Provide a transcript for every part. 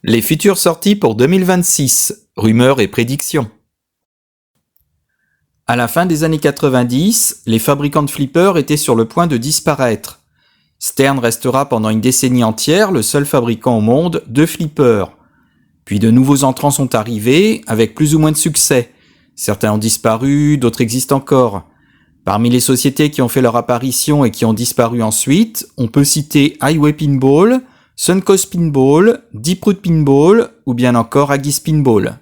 Les futures sorties pour 2026, rumeurs et prédictions. À la fin des années 90, les fabricants de flippers étaient sur le point de disparaître. Stern restera pendant une décennie entière le seul fabricant au monde de flippers. Puis de nouveaux entrants sont arrivés, avec plus ou moins de succès. Certains ont disparu, d'autres existent encore. Parmi les sociétés qui ont fait leur apparition et qui ont disparu ensuite, on peut citer Highway Pinball, Suncoast Pinball, Deep Root Pinball ou bien encore Aegis Pinball.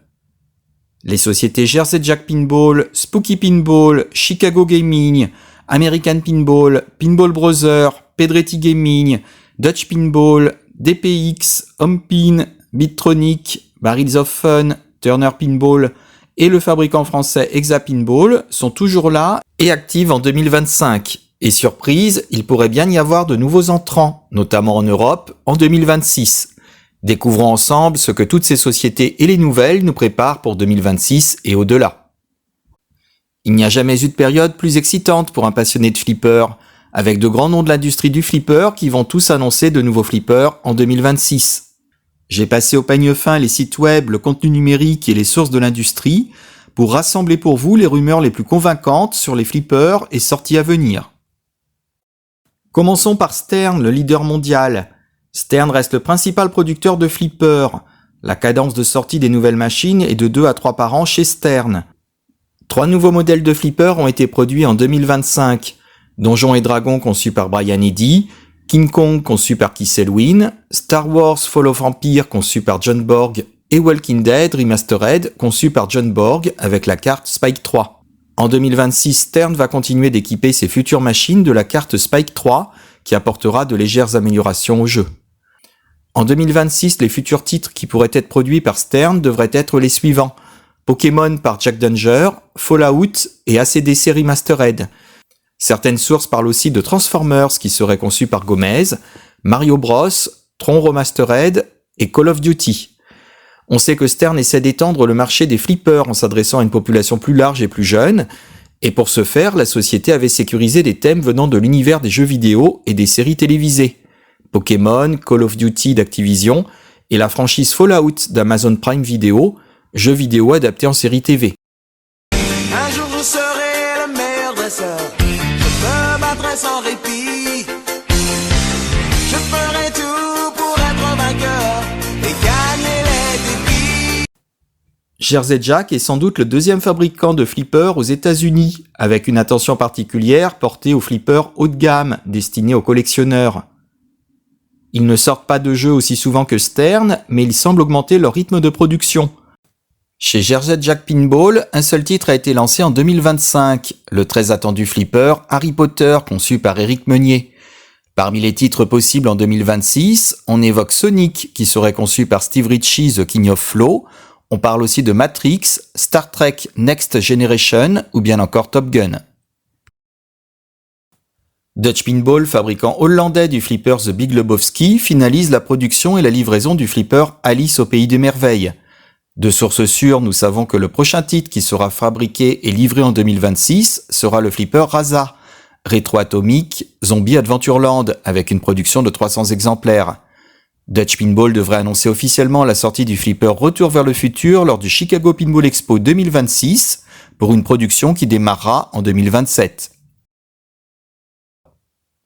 Les sociétés Jersey Jack Pinball, Spooky Pinball, Chicago Gaming, American Pinball, Pinball Brothers, Pedretti Gaming, Dutch Pinball, DPX, Hompin, Bittronic, Barrels of Fun, Turner Pinball et le fabricant français Exa Pinball sont toujours là et actives en 2025. Et surprise, il pourrait bien y avoir de nouveaux entrants, notamment en Europe, en 2026. Découvrons ensemble ce que toutes ces sociétés et les nouvelles nous préparent pour 2026 et au-delà. Il n'y a jamais eu de période plus excitante pour un passionné de flipper, avec de grands noms de l'industrie du flipper qui vont tous annoncer de nouveaux flippers en 2026. J'ai passé au peigne fin les sites web, le contenu numérique et les sources de l'industrie pour rassembler pour vous les rumeurs les plus convaincantes sur les flippers et sorties à venir. Commençons par Stern, le leader mondial. Stern reste le principal producteur de flippers. La cadence de sortie des nouvelles machines est de 2 à 3 par an chez Stern. 3 nouveaux modèles de flippers ont été produits en 2025. Donjons et Dragons conçu par Brian Eddy, King Kong conçu par Keith Elwin, Star Wars Fall of Empire conçu par John Borg et Walking Dead Remastered conçu par John Borg avec la carte Spike 3. En 2026, Stern va continuer d'équiper ses futures machines de la carte Spike 3 qui apportera de légères améliorations au jeu. En 2026, les futurs titres qui pourraient être produits par Stern devraient être les suivants: Pokémon par Jack Danger, Fallout et AC/DC Remastered. Certaines sources parlent aussi de Transformers qui serait conçu par Gomez, Mario Bros, Tron Remastered et Call of Duty. On sait que Stern essaie d'étendre le marché des flippers en s'adressant à une population plus large et plus jeune, et pour ce faire, la société avait sécurisé des thèmes venant de l'univers des jeux vidéo et des séries télévisées. Pokémon, Call of Duty d'Activision et la franchise Fallout d'Amazon Prime Video, jeux vidéo adaptés en série TV. Un jour je serai le meilleur dresseur, je me battrai sans répit, je ferai tout pour être vainqueur et gagner les défis. Jersey Jack est sans doute le deuxième fabricant de flippers aux États-Unis, avec une attention particulière portée aux flippers haut de gamme, destinés aux collectionneurs. Ils ne sortent pas de jeux aussi souvent que Stern, mais ils semblent augmenter leur rythme de production. Chez Jersey Jack Pinball, un seul titre a été lancé en 2025, le très attendu flipper Harry Potter conçu par Éric Meunier. Parmi les titres possibles en 2026, on évoque Sonic qui serait conçu par Steve Ritchie, The King of Flow. On parle aussi de Matrix, Star Trek Next Generation ou bien encore Top Gun. Dutch Pinball, fabricant hollandais du flipper The Big Lebowski, finalise la production et la livraison du flipper Alice au Pays des Merveilles. De sources sûres, nous savons que le prochain titre qui sera fabriqué et livré en 2026 sera le flipper Rasa, rétro-atomique Zombie Adventureland avec une production de 300 exemplaires. Dutch Pinball devrait annoncer officiellement la sortie du flipper Retour vers le futur lors du Chicago Pinball Expo 2026 pour une production qui démarrera en 2027.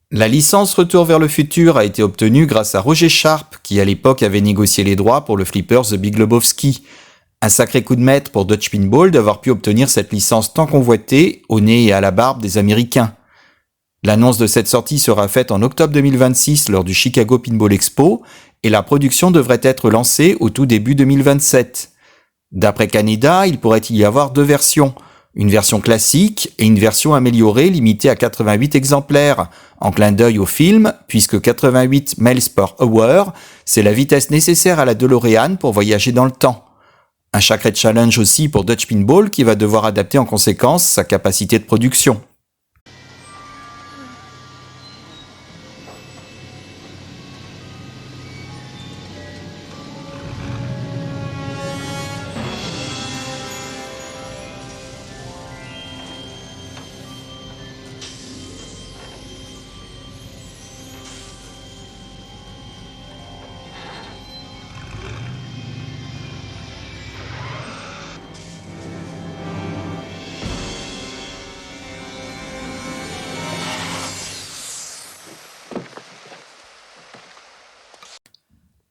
La licence Retour vers le futur a été obtenue grâce à Roger Sharp qui à l'époque avait négocié les droits pour le flipper The Big Lebowski. Un sacré coup de maître pour Dutch Pinball d'avoir pu obtenir cette licence tant convoitée au nez et à la barbe des Américains. L'annonce de cette sortie sera faite en octobre 2026 lors du Chicago Pinball Expo et la production devrait être lancée au tout début 2027. D'après Canada, il pourrait y avoir 2 versions, une version classique et une version améliorée limitée à 88 exemplaires, en clin d'œil au film, puisque 88 miles per hour, c'est la vitesse nécessaire à la DeLorean pour voyager dans le temps. Un sacré challenge aussi pour Dutch Pinball qui va devoir adapter en conséquence sa capacité de production.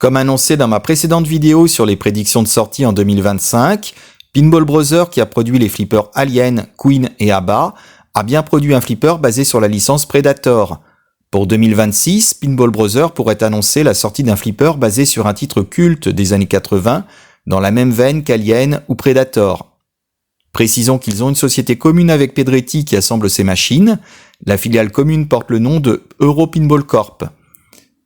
Comme annoncé dans ma précédente vidéo sur les prédictions de sortie en 2025, Pinball Brothers, qui a produit les flippers Alien, Queen et Abba, a bien produit un flipper basé sur la licence Predator. Pour 2026, Pinball Brothers pourrait annoncer la sortie d'un flipper basé sur un titre culte des années 80, dans la même veine qu'Alien ou Predator. Précisons qu'ils ont une société commune avec Pedretti qui assemble ces machines. La filiale commune porte le nom de Euro Pinball Corp.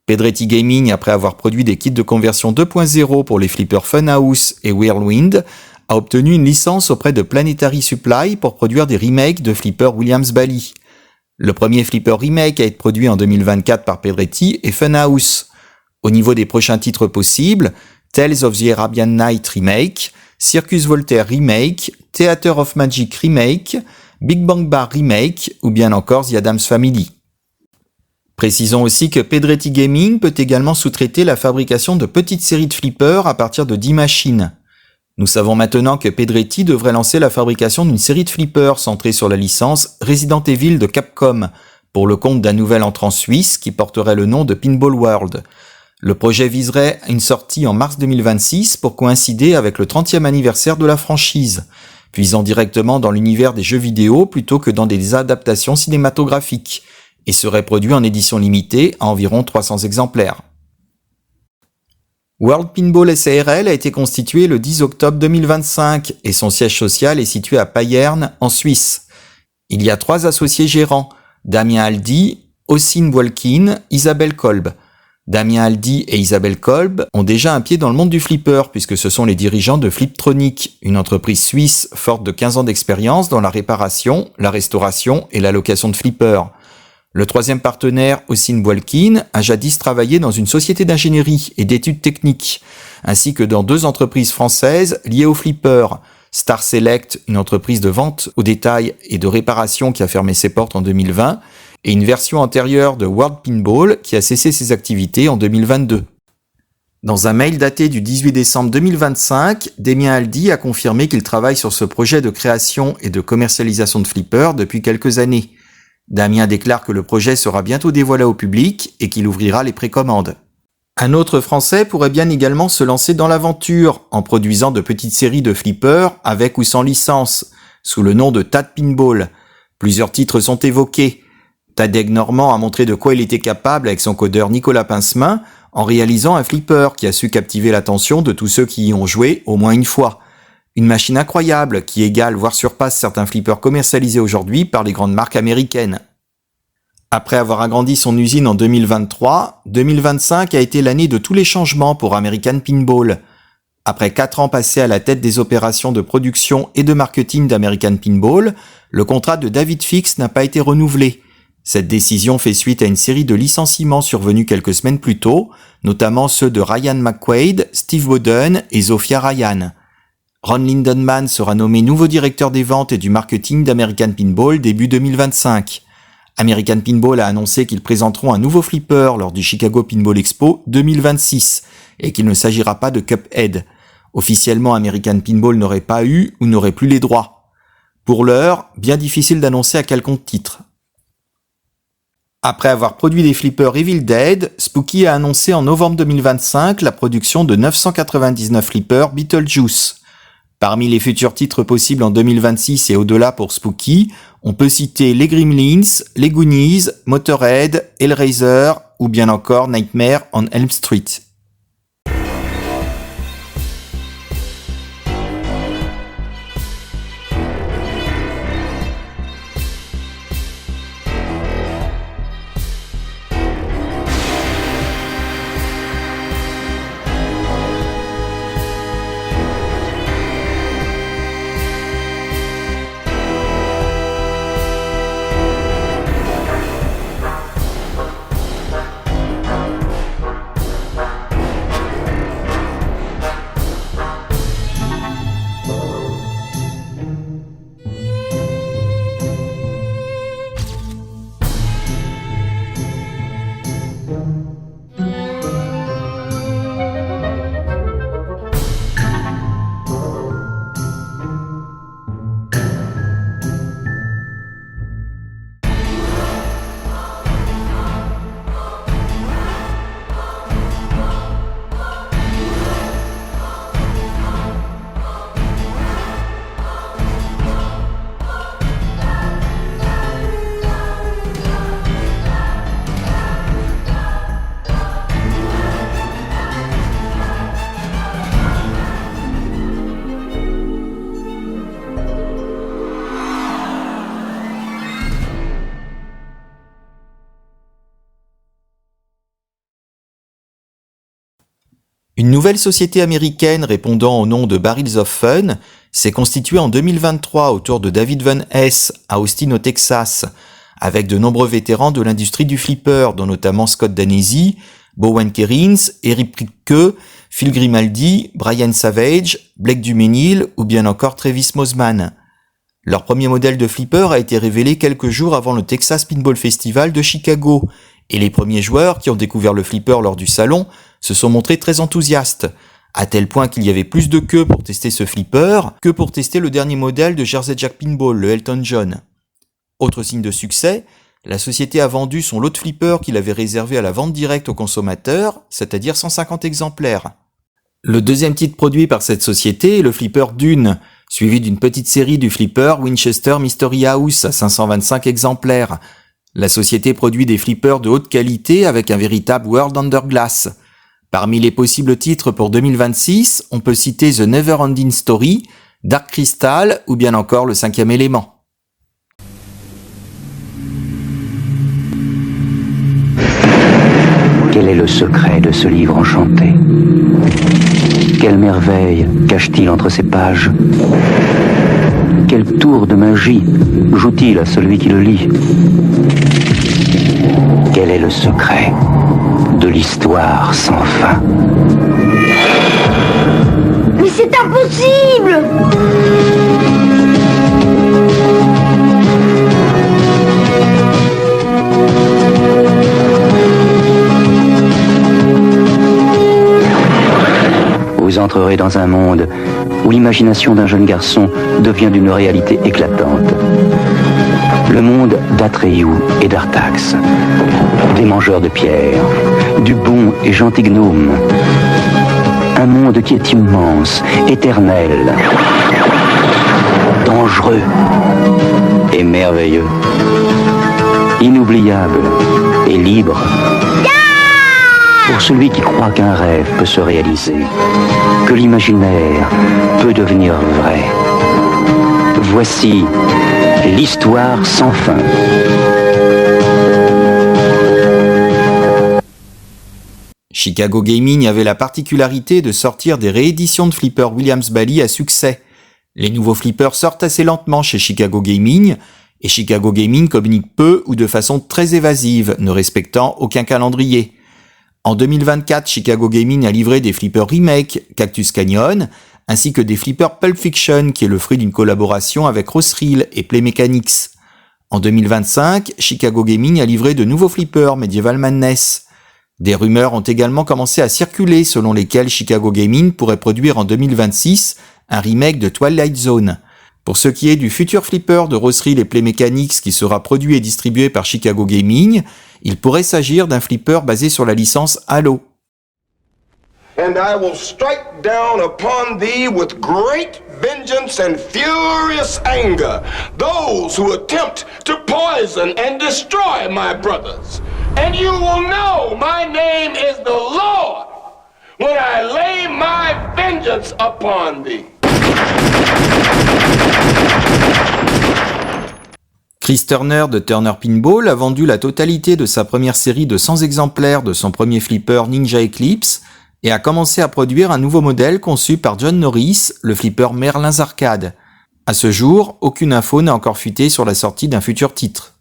Pedretti Gaming, après avoir produit des kits de conversion 2.0 pour les flippers Funhouse et Whirlwind, a obtenu une licence auprès de Planetary Supply pour produire des remakes de flippers Williams-Bally. Le premier flipper remake à être produit en 2024 par Pedretti est Funhouse. Au niveau des prochains titres possibles, Tales of the Arabian Night Remake, Circus Voltaire Remake, Theater of Magic Remake, Big Bang Bar Remake ou bien encore The Addams Family. Précisons aussi que Pedretti Gaming peut également sous-traiter la fabrication de petites séries de flippers à partir de 10 machines. Nous savons maintenant que Pedretti devrait lancer la fabrication d'une série de flippers centrée sur la licence Resident Evil de Capcom, pour le compte d'un nouvel entrant suisse qui porterait le nom de Pinball World. Le projet viserait une sortie en mars 2026 pour coïncider avec le 30e anniversaire de la franchise, puisant directement dans l'univers des jeux vidéo plutôt que dans des adaptations cinématographiques, et serait produit en édition limitée à environ 300 exemplaires. World Pinball SARL a été constitué le 10 octobre 2025 et son siège social est situé à Payerne, en Suisse. Il y a 3 associés gérants, Damien Aldi, Ossine Wolkin, Isabelle Kolb. Damien Aldi et Isabelle Kolb ont déjà un pied dans le monde du flipper puisque ce sont les dirigeants de Fliptronic, une entreprise suisse forte de 15 ans d'expérience dans la réparation, la restauration et la location de flippers. Le troisième partenaire, Ossine Wolkin, a jadis travaillé dans une société d'ingénierie et d'études techniques, ainsi que dans 2 entreprises françaises liées au flipper, Star Select, une entreprise de vente au détail et de réparation qui a fermé ses portes en 2020, et une version antérieure de World Pinball qui a cessé ses activités en 2022. Dans un mail daté du 18 décembre 2025, Damien Aldi a confirmé qu'il travaille sur ce projet de création et de commercialisation de flippers depuis quelques années. Damien déclare que le projet sera bientôt dévoilé au public et qu'il ouvrira les précommandes. Un autre Français pourrait bien également se lancer dans l'aventure en produisant de petites séries de flippers avec ou sans licence, sous le nom de Tad Pinball. Plusieurs titres sont évoqués. Tadeg Normand a montré de quoi il était capable avec son codeur Nicolas Pincemain en réalisant un flipper qui a su captiver l'attention de tous ceux qui y ont joué au moins une fois. Une machine incroyable qui égale voire surpasse certains flippers commercialisés aujourd'hui par les grandes marques américaines. Après avoir agrandi son usine en 2023, 2025 a été l'année de tous les changements pour American Pinball. Après 4 ans passés à la tête des opérations de production et de marketing d'American Pinball, le contrat de David Fix n'a pas été renouvelé. Cette décision fait suite à une série de licenciements survenus quelques semaines plus tôt, notamment ceux de Ryan McQuaid, Steve Bowden et Zofia Ryan. Ron Lindenman sera nommé nouveau directeur des ventes et du marketing d'American Pinball début 2025. American Pinball a annoncé qu'ils présenteront un nouveau flipper lors du Chicago Pinball Expo 2026 et qu'il ne s'agira pas de Cuphead. Officiellement, American Pinball n'aurait pas eu ou n'aurait plus les droits. Pour l'heure, bien difficile d'annoncer à quel compte titre. Après avoir produit des flippers Evil Dead, Spooky a annoncé en novembre 2025 la production de 999 flippers Beetlejuice. Parmi les futurs titres possibles en 2026 et au-delà pour Spooky, on peut citer les Gremlins, les Goonies, Motorhead, Hellraiser ou bien encore Nightmare on Elm Street. Une nouvelle société américaine répondant au nom de Barrels of Fun s'est constituée en 2023 autour de David Van Hess à Austin au Texas, avec de nombreux vétérans de l'industrie du flipper, dont notamment Scott Danesi, Bowen Kerins, Eric Prieke, Phil Grimaldi, Brian Savage, Blake Duménil ou bien encore Travis Mosman. Leur premier modèle de flipper a été révélé quelques jours avant le Texas Pinball Festival de Chicago, et les premiers joueurs qui ont découvert le flipper lors du salon se sont montrés très enthousiastes, à tel point qu'il y avait plus de queues pour tester ce flipper que pour tester le dernier modèle de Jersey Jack Pinball, le Elton John. Autre signe de succès, la société a vendu son lot de flipper qu'il avait réservé à la vente directe aux consommateurs, c'est-à-dire 150 exemplaires. Le deuxième titre produit par cette société est le flipper Dune, suivi d'une petite série du flipper Winchester Mystery House à 525 exemplaires. La société produit des flippers de haute qualité avec un véritable World Under Glass. Parmi les possibles titres pour 2026, on peut citer The Neverending Story, Dark Crystal ou bien encore Le Cinquième Élément. Quel est le secret de ce livre enchanté? Quelle merveille cache-t-il entre ses pages? Quel tour de magie joue-t-il à celui qui le lit? Quel est le secret de l'histoire sans fin? Mais c'est impossible! Vous entrerez dans un monde où l'imagination d'un jeune garçon devient d'une réalité éclatante. Le monde d'Atreyu et d'Artax, des mangeurs de pierre, du bon et gentil gnome. Un monde qui est immense, éternel, dangereux et merveilleux, inoubliable et libre. Pour celui qui croit qu'un rêve peut se réaliser, que l'imaginaire peut devenir vrai. Voici l'histoire sans fin. Chicago Gaming avait la particularité de sortir des rééditions de flippers Williams-Bally à succès. Les nouveaux flippers sortent assez lentement chez Chicago Gaming, et Chicago Gaming communique peu ou de façon très évasive, ne respectant aucun calendrier. En 2024, Chicago Gaming a livré des flippers remake Cactus Canyon, ainsi que des flippers Pulp Fiction, qui est le fruit d'une collaboration avec Rossreel et Play Mechanics. En 2025, Chicago Gaming a livré de nouveaux flippers Medieval Madness. Des rumeurs ont également commencé à circuler selon lesquelles Chicago Gaming pourrait produire en 2026 un remake de Twilight Zone. Pour ce qui est du futur flipper de Rossreel et Play Mechanics qui sera produit et distribué par Chicago Gaming, il pourrait s'agir d'un flipper basé sur la licence Halo. And I will strike down upon thee with great vengeance and furious anger those who attempt to poison and destroy my brothers. And you will know my name is the Lord when I lay my vengeance upon thee. Chris Turner de Turner Pinball a vendu la totalité de sa première série de 100 exemplaires de son premier flipper Ninja Eclipse et a commencé à produire un nouveau modèle conçu par John Norris, le flipper Merlin's Arcade. À ce jour, aucune info n'a encore fuité sur la sortie d'un futur titre.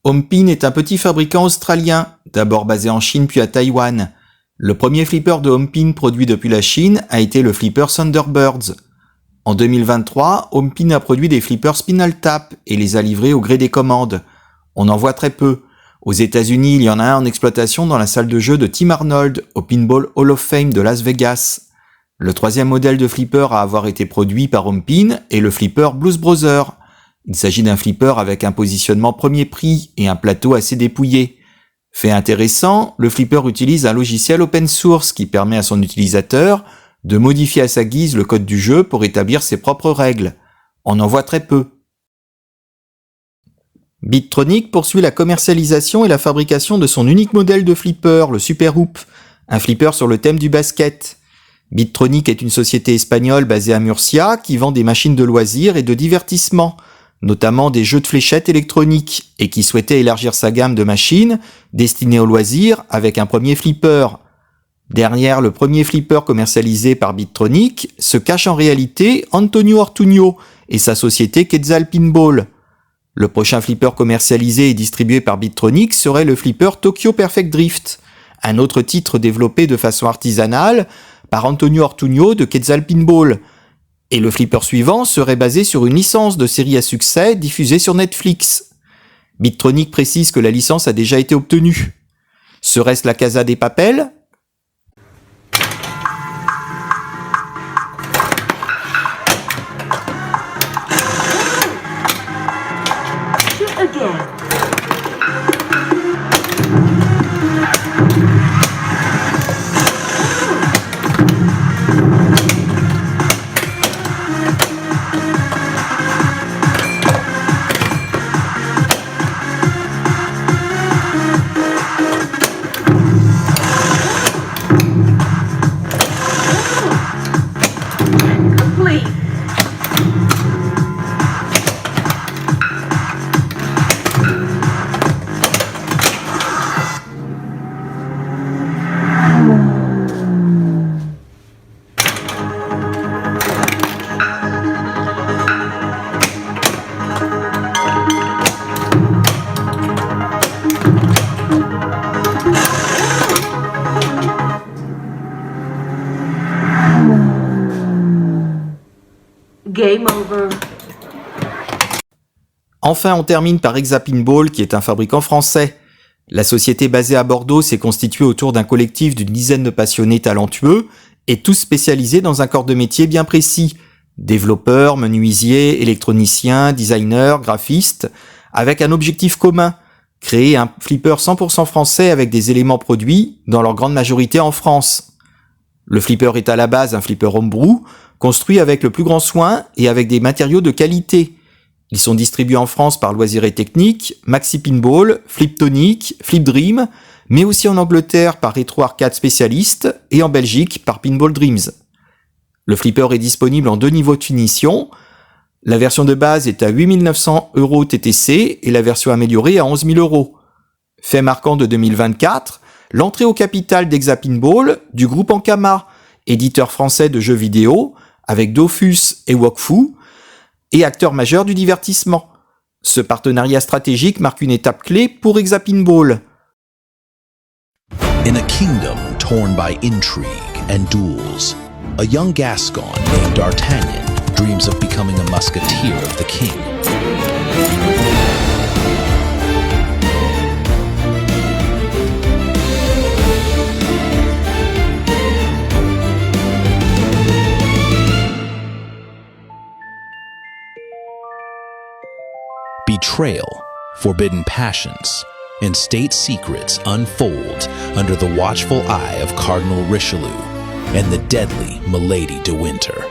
Hompin est un petit fabricant australien, d'abord basé en Chine puis à Taïwan. Le premier flipper de Hompin produit depuis la Chine a été le flipper Thunderbirds. En 2023, Hompin a produit des flippers Spinal Tap et les a livrés au gré des commandes. On en voit très peu. Aux États-Unis, il y en a un en exploitation dans la salle de jeu de Tim Arnold, au Pinball Hall of Fame de Las Vegas. Le troisième modèle de flipper à avoir été produit par Hompin est le flipper Blues Brothers. Il s'agit d'un flipper avec un positionnement premier prix et un plateau assez dépouillé. Fait intéressant, le flipper utilise un logiciel open source qui permet à son utilisateur de modifier à sa guise le code du jeu pour établir ses propres règles. On en voit très peu. Bittronic poursuit la commercialisation et la fabrication de son unique modèle de flipper, le Super Hoop, un flipper sur le thème du basket. Bittronic est une société espagnole basée à Murcia qui vend des machines de loisirs et de divertissement, notamment des jeux de fléchettes électroniques, et qui souhaitait élargir sa gamme de machines destinées aux loisirs avec un premier flipper. Derrière le premier flipper commercialisé par Bittronic se cache en réalité Antonio Ortuño et sa société Quetzal Pinball. Le prochain flipper commercialisé et distribué par Bittronic serait le flipper Tokyo Perfect Drift, un autre titre développé de façon artisanale par Antonio Ortuño de Quetzal Pinball. Et le flipper suivant serait basé sur une licence de série à succès diffusée sur Netflix. Bittronic précise que la licence a déjà été obtenue. Serait-ce la Casa des Papel ? Game over. Enfin, on termine par Exapinball, qui est un fabricant français. La société basée à Bordeaux s'est constituée autour d'un collectif d'une dizaine de passionnés talentueux et tous spécialisés dans un corps de métier bien précis. Développeurs, menuisiers, électroniciens, designers, graphistes, avec un objectif commun, créer un flipper 100% français avec des éléments produits, dans leur grande majorité en France. Le flipper est à la base un flipper homebrew, construit avec le plus grand soin et avec des matériaux de qualité. Ils sont distribués en France par Loisirs et Techniques, Maxi Pinball, Fliptonic, Flip Dream, mais aussi en Angleterre par Retro Arcade Spécialiste et en Belgique par Pinball Dreams. Le flipper est disponible en 2 niveaux de finition. La version de base est à 8 900 € TTC et la version améliorée à 11 000 €. Fait marquant de 2024, l'entrée au capital d'Exapinball du groupe Ankama, éditeur français de jeux vidéo, avec Dofus et Wakfu, et acteur majeur du divertissement. Ce partenariat stratégique marque une étape clé pour Exapinball. In a kingdom torn by intrigue and duels, a young Gascon named D'Artagnan dreams of becoming a musketeer of the king. Betrayal, forbidden passions, and state secrets unfold under the watchful eye of Cardinal Richelieu and the deadly Milady de Winter.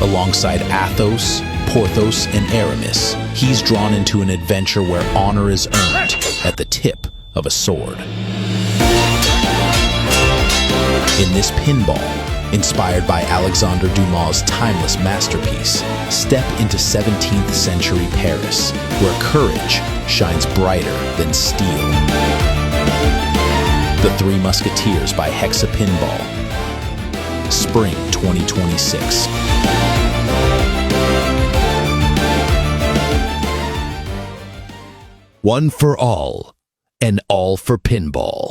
Alongside Athos, Porthos, and Aramis, he's drawn into an adventure where honor is earned at the tip of a sword. In this pinball, inspired by Alexandre Dumas' timeless masterpiece, step into 17th century Paris, where courage shines brighter than steel. The Three Musketeers by Hexa Pinball. spring 2026. One for all, and all for pinball.